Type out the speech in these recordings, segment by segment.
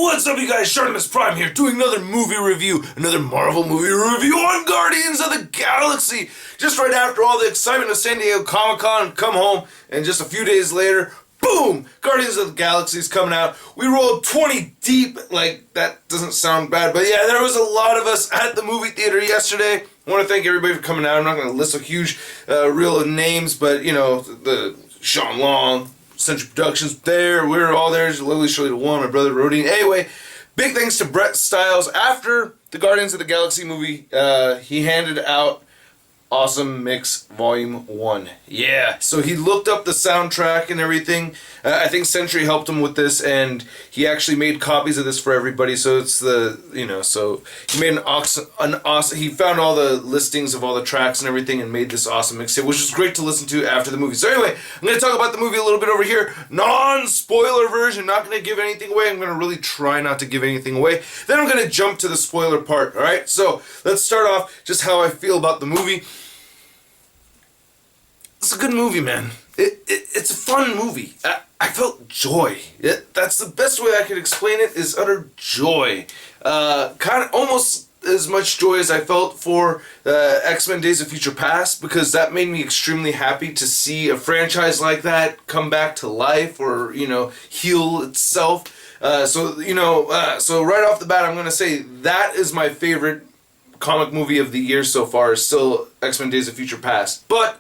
What's up, you guys? Shartimus Prime here, doing another movie review, another Marvel movie review on Guardians of the Galaxy. Just right after all the excitement of San Diego Comic-Con, come home, and just a few days later, boom! Guardians of the Galaxy is coming out. We rolled 20 deep, like, that doesn't sound bad, but yeah, there was a lot of us at the movie theater yesterday. I want to thank everybody for coming out. I'm not going to list a huge reel of names, but, you know, the Sean Long, Century Productions, there, we were all there. Lily, Shirley DeWan, my brother Rodine. Anyway, big thanks to Brett Stiles. After the Guardians of the Galaxy movie, he handed out Awesome Mix Volume 1. Yeah, so he looked up the soundtrack and everything. I think Century helped him with this, and he actually made copies of this for everybody, so it's the, you know, so he made an awesome, he found all the listings of all the tracks and everything and made this awesome mixtape, which was great to listen to after the movie. So anyway, I'm going to talk about the movie a little bit over here. Non-spoiler version, not going to give anything away. I'm going to really try not to give anything away. Then I'm going to jump to the spoiler part, alright? So, let's start off just how I feel about the movie. It's a good movie, man. It's a fun movie. I felt joy. That's the best way I could explain it, is utter joy. Kind of almost as much joy as I felt for X-Men Days of Future Past, because that made me extremely happy to see a franchise like that come back to life, or, you know, heal itself. So right off the bat, I'm going to say that is my favorite comic movie of the year so far, is still X-Men Days of Future Past. But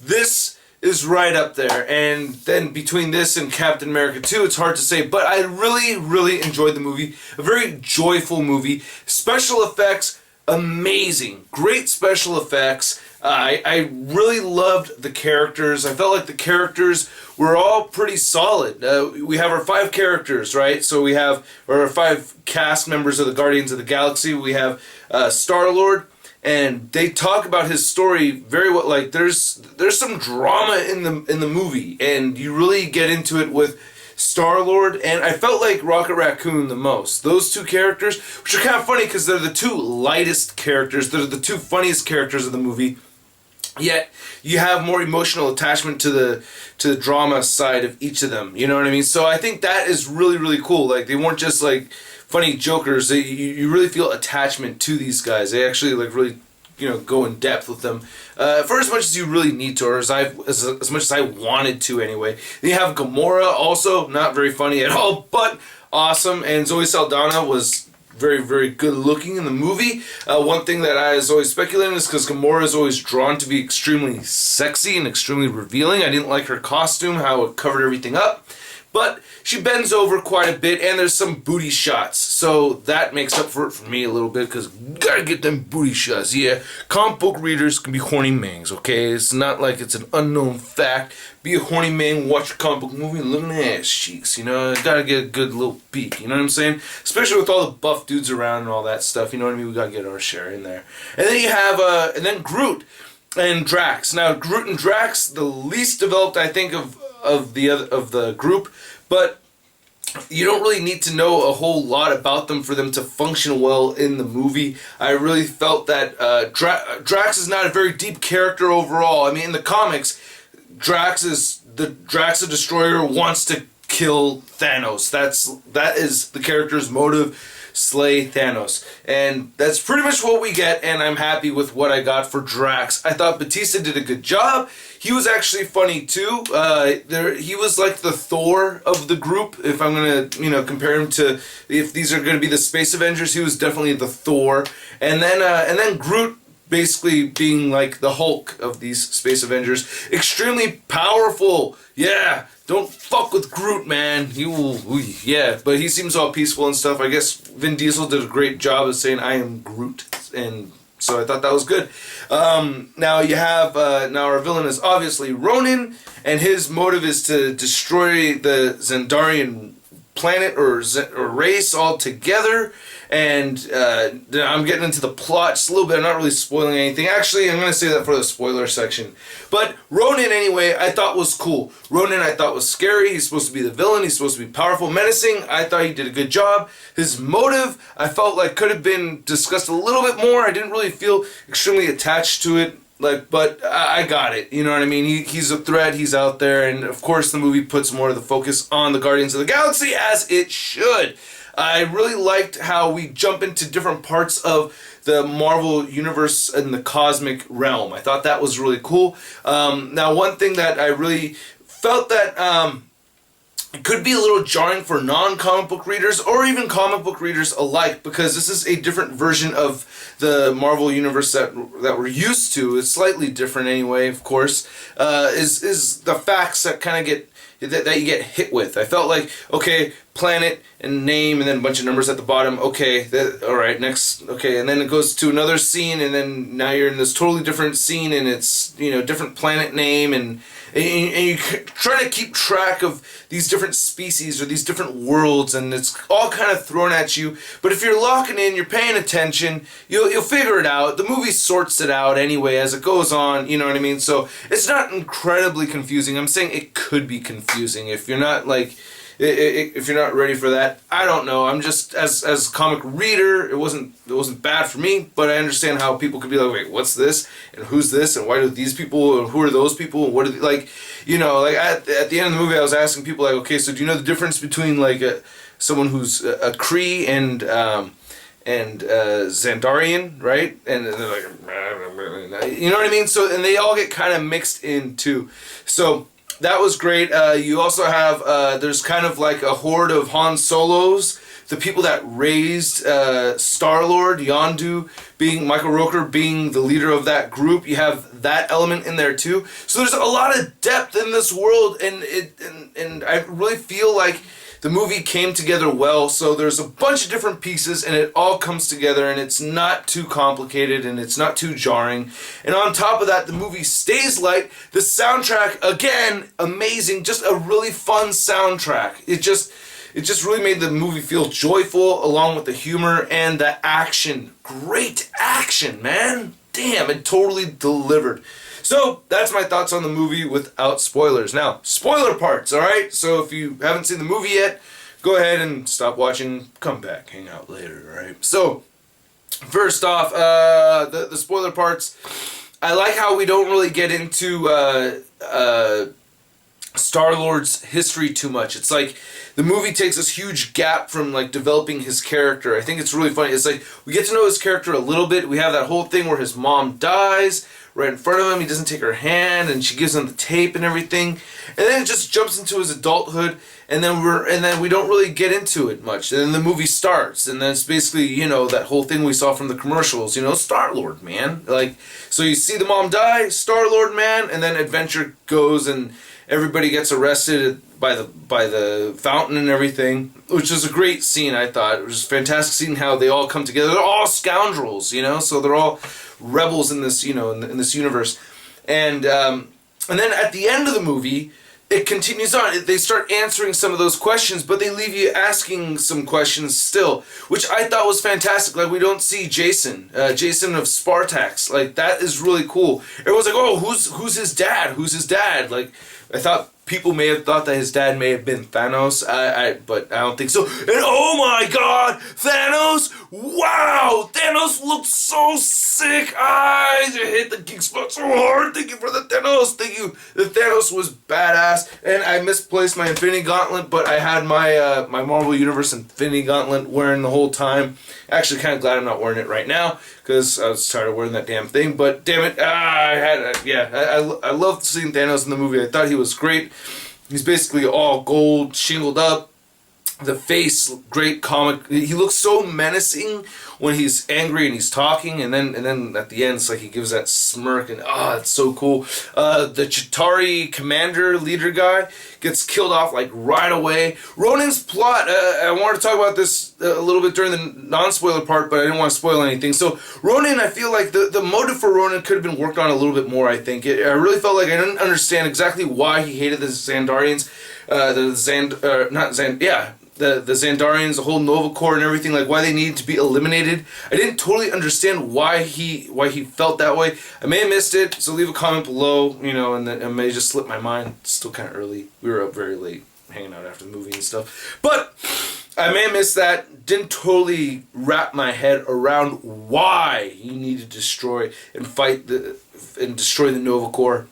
this is right up there, and then between this and Captain America 2, it's hard to say, but I really, really enjoyed the movie. A very joyful movie. Special effects, amazing. Great special effects. I really loved the characters. I felt like the characters were all pretty solid. We have our 5 characters, right? So we have our 5 cast members of the Guardians of the Galaxy. We have Star-Lord. And they talk about his story very well. Like, there's some drama in the movie, and you really get into it with Star-Lord, and I felt like Rocket Raccoon the most. Those 2 characters, which are kind of funny because they're the 2 lightest characters, they're the 2 funniest characters of the movie. Yet you have more emotional attachment to the drama side of each of them. You know what I mean? So I think that is really, really cool. Like, they weren't just like funny jokers. You really feel attachment to these guys. They actually like really, you know, go in depth with them for as much as you really need to, or as much as I wanted to anyway. Then you have Gamora, also not very funny at all, but awesome. And Zoe Saldana was very, very good looking in the movie. One thing that I was always speculating is because Gamora is always drawn to be extremely sexy and extremely revealing. I didn't like her costume, how it covered everything up. But she bends over quite a bit, and there's some booty shots. So that makes up for it for me a little bit, because gotta get them booty shots. Yeah, comic book readers can be horny mangs, okay? It's not like it's an unknown fact. Be a horny man, watch a comic book movie, and look at the ass cheeks, you know? Gotta get a good little peek, you know what I'm saying? Especially with all the buff dudes around and all that stuff, you know what I mean? We gotta get our share in there. And then you have, and then Groot and Drax. Now, Groot and Drax, the least developed, I think, of the group, but you don't really need to know a whole lot about them for them to function well in the movie. I really felt that Drax is not a very deep character overall. I mean, in the comics, Drax the Destroyer wants to kill Thanos. That is the character's motive. Slay Thanos. And that's pretty much what we get, and I'm happy with what I got for Drax. I thought Batista did a good job. He was actually funny too. He was like the Thor of the group, if I'm gonna, you know, compare him to, if these are gonna be the Space Avengers, he was definitely the Thor. And then Groot basically being like the Hulk of these Space Avengers. Extremely powerful. Yeah. Don't fuck with Groot, man. He will, yeah, but he seems all peaceful and stuff. I guess Vin Diesel did a great job of saying, I am Groot, and so I thought that was good. Now you have, now our villain is obviously Ronan, and his motive is to destroy the Xandarian planet or race altogether. And I'm getting into the plot just a little bit. I'm not really spoiling anything. Actually, I'm going to say that for the spoiler section. But Ronan, anyway, I thought was cool. Ronan, I thought was scary. He's supposed to be the villain. He's supposed to be powerful, menacing. I thought he did a good job. His motive, I felt like could have been discussed a little bit more. I didn't really feel extremely attached to it. Like, but I got it. You know what I mean? He's a threat. He's out there, and of course, the movie puts more of the focus on the Guardians of the Galaxy, as it should. I really liked how we jump into different parts of the Marvel Universe and the cosmic realm. I thought that was really cool. Now, one thing that I really felt that it could be a little jarring for non-comic book readers or even comic book readers alike, because this is a different version of the Marvel Universe that we're used to. It's slightly different anyway, of course, is the facts that kind of get that you get hit with. I felt like, okay, planet and name and then a bunch of numbers at the bottom. Okay, all right, next. Okay, and then it goes to another scene, and then now you're in this totally different scene, and it's, you know, different planet name, and you try to keep track of these different species or these different worlds, and it's all kind of thrown at you. But if you're locking in, you're paying attention, you'll figure it out. The movie sorts it out anyway as it goes on, you know what I mean? So it's not incredibly confusing. I'm saying it could be confusing if you're not like, if you're not ready for that. I don't know. I'm just, as a comic reader, it wasn't bad for me, but I understand how people could be like, wait, what's this? And who's this? And why do these people, and who are those people? And what are they, like, you know, like at the end of the movie, I was asking people like, okay, so do you know the difference between like someone who's a Kree and Xandarian, right? And they're like, you know what I mean? So, and they all get kind of mixed in too. So that was great. You also have, there's kind of like a horde of Han Solos, the people that raised Star-Lord, Yondu, being Michael Rooker being the leader of that group. You have that element in there too. So there's a lot of depth in this world, and I really feel like the movie came together well. So there's a bunch of different pieces, and it all comes together, and it's not too complicated, and it's not too jarring. And on top of that, the movie stays light. The soundtrack, again, amazing. Just a really fun soundtrack. It just really made the movie feel joyful, along with the humor and the action. Great action, man. Damn, it totally delivered. So, that's my thoughts on the movie without spoilers. Now, spoiler parts, alright? So, if you haven't seen the movie yet, go ahead and stop watching, come back, hang out later, alright? So, first off, the spoiler parts, I like how we don't really get into Star-Lord's history too much. It's like the movie takes this huge gap from like developing his character. I think it's really funny. It's like we get to know his character a little bit. We have that whole thing where his mom dies right in front of him. He doesn't take her hand, and she gives him the tape and everything. And then it just jumps into his adulthood, and then we don't really get into it much. And then the movie starts, and then it's basically, you know, that whole thing we saw from the commercials, you know, Star-Lord, man. Like, so you see the mom die, Star-Lord, man, and then adventure goes, and everybody gets arrested by the fountain and everything, which was a great scene, I thought. It was a fantastic scene how they all come together. They're all scoundrels, you know, so they're all rebels in this, you know, in this universe. And then at the end of the movie, it continues on. They start answering some of those questions, but they leave you asking some questions still, which I thought was fantastic. Like, we don't see Jason of Spartax. Like, that is really cool. Everyone's like, oh, who's his dad? Who's his dad? Like, I thought people may have thought that his dad may have been Thanos, but I don't think so. And oh my god, Thanos! Wow! Thanos looked so sick! I hit the geek spot so hard. Thank you for the Thanos. Thank you. The Thanos was badass. And I misplaced my Infinity Gauntlet, but I had my my Marvel Universe Infinity Gauntlet wearing the whole time. Actually, kind of glad I'm not wearing it right now, because I was tired of wearing that damn thing. But damn it, I loved seeing Thanos in the movie. I thought he was great. He's basically all gold, shingled up. The face, great comic. He looks so menacing when he's angry and he's talking, and then at the end, it's like he gives that smirk, and it's so cool. The Chitauri commander leader guy gets killed off like right away. Ronan's plot. I wanted to talk about this a little bit during the non-spoiler part, but I didn't want to spoil anything. So Ronan, I feel like the motive for Ronan could have been worked on a little bit more. I think I really felt like I didn't understand exactly why he hated the Xandarians. The Xandarians, the whole Nova Corps and everything, like why they needed to be eliminated. I didn't totally understand why he felt that way. I may have missed it, so leave a comment below, you know, and then it may just slip my mind. It's still kind of early. We were up very late, hanging out after the movie and stuff. But I may have missed that. Didn't totally wrap my head around why he needed to destroy and destroy the Nova Corps.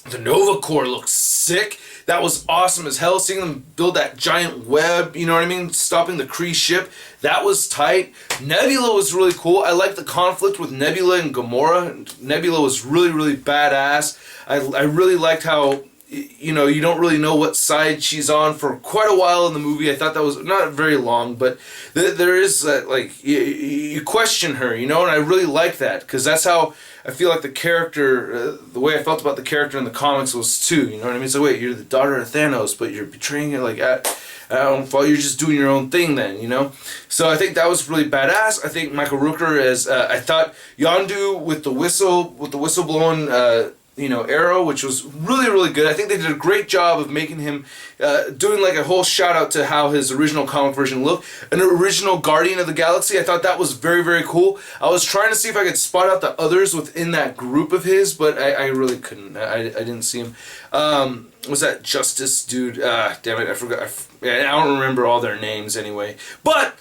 The Nova Corps looked sick. That was awesome as hell. Seeing them build that giant web, you know what I mean? Stopping the Kree ship. That was tight. Nebula was really cool. I liked the conflict with Nebula and Gamora. Nebula was really, really badass. I really liked how, you know, you don't really know what side she's on for quite a while in the movie. I thought that was not very long, but there is like you question her, you know, and I really like that because that's how I feel like the character, the way I felt about the character in the comics was too. You know what I mean? So wait, you're the daughter of Thanos, but you're betraying it like I don't follow. You're just doing your own thing then, you know. So I think that was really badass. I think Michael Rooker as I thought Yondu with the whistle blowing. You know, arrow, which was really, really good. I think they did a great job of making him, doing like a whole shout out to how his original comic version looked. An original Guardian of the Galaxy, I thought that was very, very cool. I was trying to see if I could spot out the others within that group of his, but I really couldn't. I didn't see him. Was that Justice dude? Damn it, I forgot. I don't remember all their names anyway. But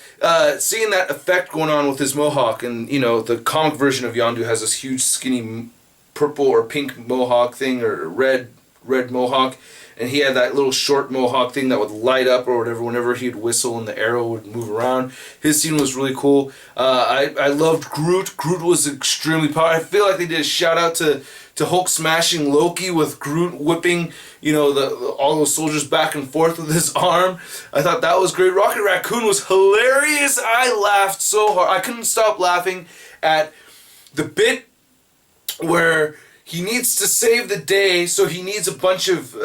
seeing that effect going on with his mohawk, and you know, the comic version of Yondu has this huge skinny purple or pink mohawk thing, or red mohawk, and he had that little short mohawk thing that would light up or whatever whenever he'd whistle and the arrow would move around. His scene was really cool. I loved Groot. Groot was extremely powerful. I feel like they did a shout out to Hulk smashing Loki with Groot whipping, you know, all those soldiers back and forth with his arm. I thought that was great. Rocket Raccoon was hilarious. I laughed so hard. I couldn't stop laughing at the bit where he needs to save the day, so he needs a bunch of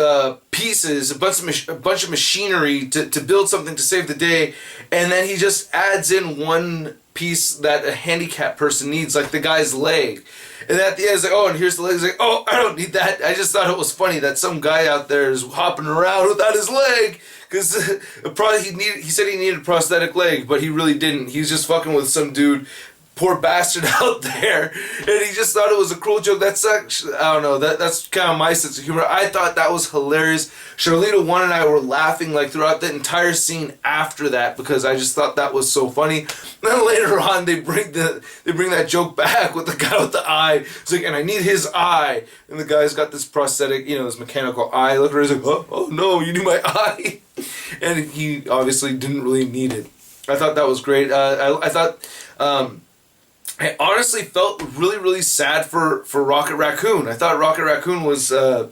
pieces, a bunch of machinery to build something to save the day, and then he just adds in one piece that a handicapped person needs, like the guy's leg. And at the end, it's like, oh, and here's the leg. He's like, oh, I don't need that. I just thought it was funny that some guy out there is hopping around without his leg, because probably he said he needed a prosthetic leg, but he really didn't. He's just fucking with some dude, poor bastard out there, and he just thought it was a cruel joke. That's actually, I don't know, that's kind of my sense of humor. I thought that was hilarious. Charlita 1 and I were laughing like throughout the entire scene after that, because I just thought that was so funny. And then later on they bring that joke back with the guy with the eye. It's like, and I need his eye, and the guy's got this prosthetic, you know, this mechanical eye. Look at her, he's like, oh no, you need my eye. And he obviously didn't really need it. I thought that was great. I thought I honestly felt really, really sad for Rocket Raccoon. I thought Rocket Raccoon was, I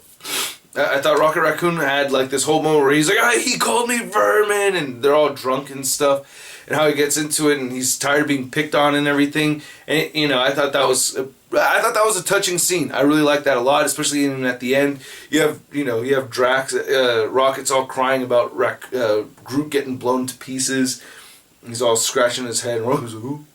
thought Rocket Raccoon had like this whole moment where he's like, he called me vermin, and they're all drunk and stuff, and how he gets into it, and he's tired of being picked on and everything. And you know, I thought that was a touching scene. I really liked that a lot, especially at the end. You have Drax, Rocket's all crying about Groot getting blown to pieces. He's all scratching his head, and Rocket's like, ooh.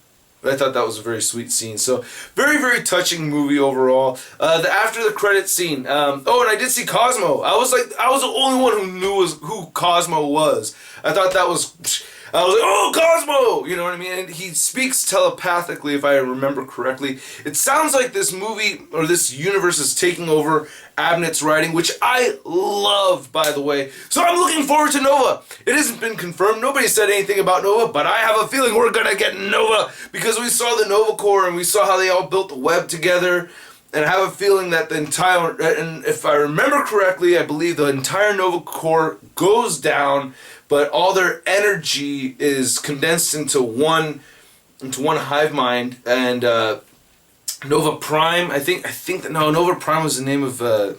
I thought that was a very sweet scene. So, very, very touching movie overall. After the credit scene. And I did see Cosmo. I was the only one who knew who Cosmo was. I thought that was... I was like, oh, Cosmo! You know what I mean? And he speaks telepathically, if I remember correctly. It sounds like this movie, or this universe, is taking over Abnett's writing, which I love, by the way. So I'm looking forward to Nova. It hasn't been confirmed. Nobody said anything about Nova, but I have a feeling we're going to get Nova, because we saw the Nova Corps, and we saw how they all built the web together. And I have a feeling that the entire, and if I remember correctly, I believe the entire Nova Corps goes down, but all their energy is condensed into one hive mind. And Nova Prime, I think that, no, Nova Prime was the name of the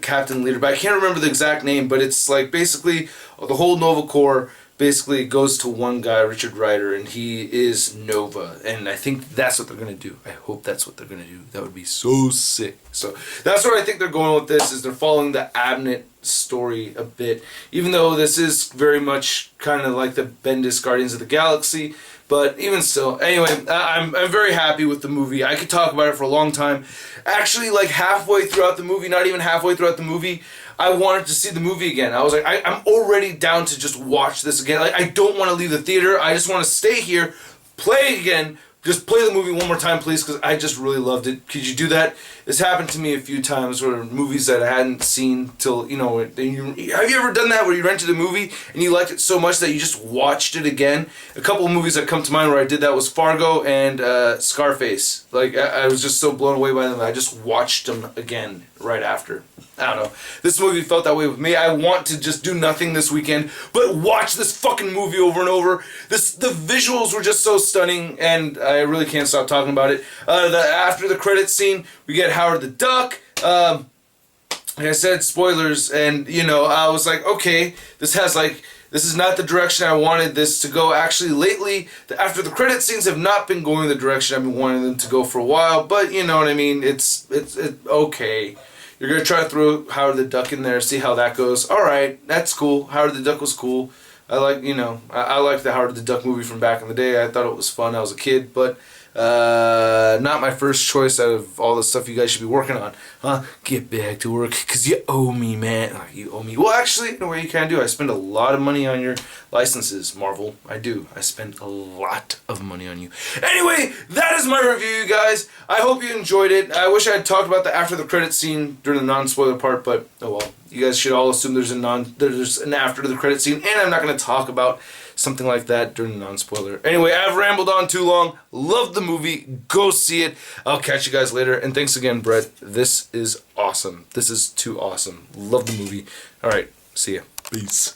captain leader, but I can't remember the exact name. But it's like basically the whole Nova Corps basically goes to one guy, Richard Rider, and he is Nova. And I think that's what they're going to do. I hope that's what they're going to do. That would be so sick. So that's where I think they're going with this, is they're following the Abnett story a bit. Even though this is very much kind of like the Bendis Guardians of the Galaxy. But even still, anyway, I'm very happy with the movie. I could talk about it for a long time. Actually, like halfway throughout the movie, not even halfway throughout the movie, I wanted to see the movie again. I was like, I'm already down to just watch this again. Like, I don't want to leave the theater. I just want to stay here, play again, just play the movie one more time, please, because I just really loved it. Could you do that? This happened to me a few times where movies that I hadn't seen till, you know, have you ever done that where you rented a movie and you liked it so much that you just watched it again? A couple of movies that come to mind where I did that was Fargo and Scarface. Like, I was just so blown away by them, I just watched them again right after. I don't know. This movie felt that way with me. I want to just do nothing this weekend but watch this fucking movie over and over. The visuals were just so stunning, and I really can't stop talking about it. After the credits scene, we get Howard the Duck. Like I said, spoilers, and you know, I was like, okay, this is not the direction I wanted this to go. Actually, lately, after the credit scenes have not been going the direction I've been wanting them to go for a while, but you know what I mean. It's okay. You're going to try to throw Howard the Duck in there, see how that goes. Alright, that's cool. Howard the Duck was cool. I like, you know, I like the Howard the Duck movie from back in the day. I thought it was fun. I was a kid, but not my first choice out of all the stuff you guys should be working on. Huh? Get back to work, because you owe me, man. You owe me. Well, actually, in a way you can do. I spend a lot of money on your licenses, Marvel. I do. I spend a lot of money on you. Anyway, that is my review, you guys. I hope you enjoyed it. I wish I had talked about the after the credits scene during the non-spoiler part, but oh well. You guys should all assume there's an after the credits scene, and I'm not going to talk about something like that during the non-spoiler. Anyway, I've rambled on too long. Love the movie. Go see it. I'll catch you guys later. And thanks again, Brett. This is awesome. This is too awesome. Love the movie. All right. See ya. Peace.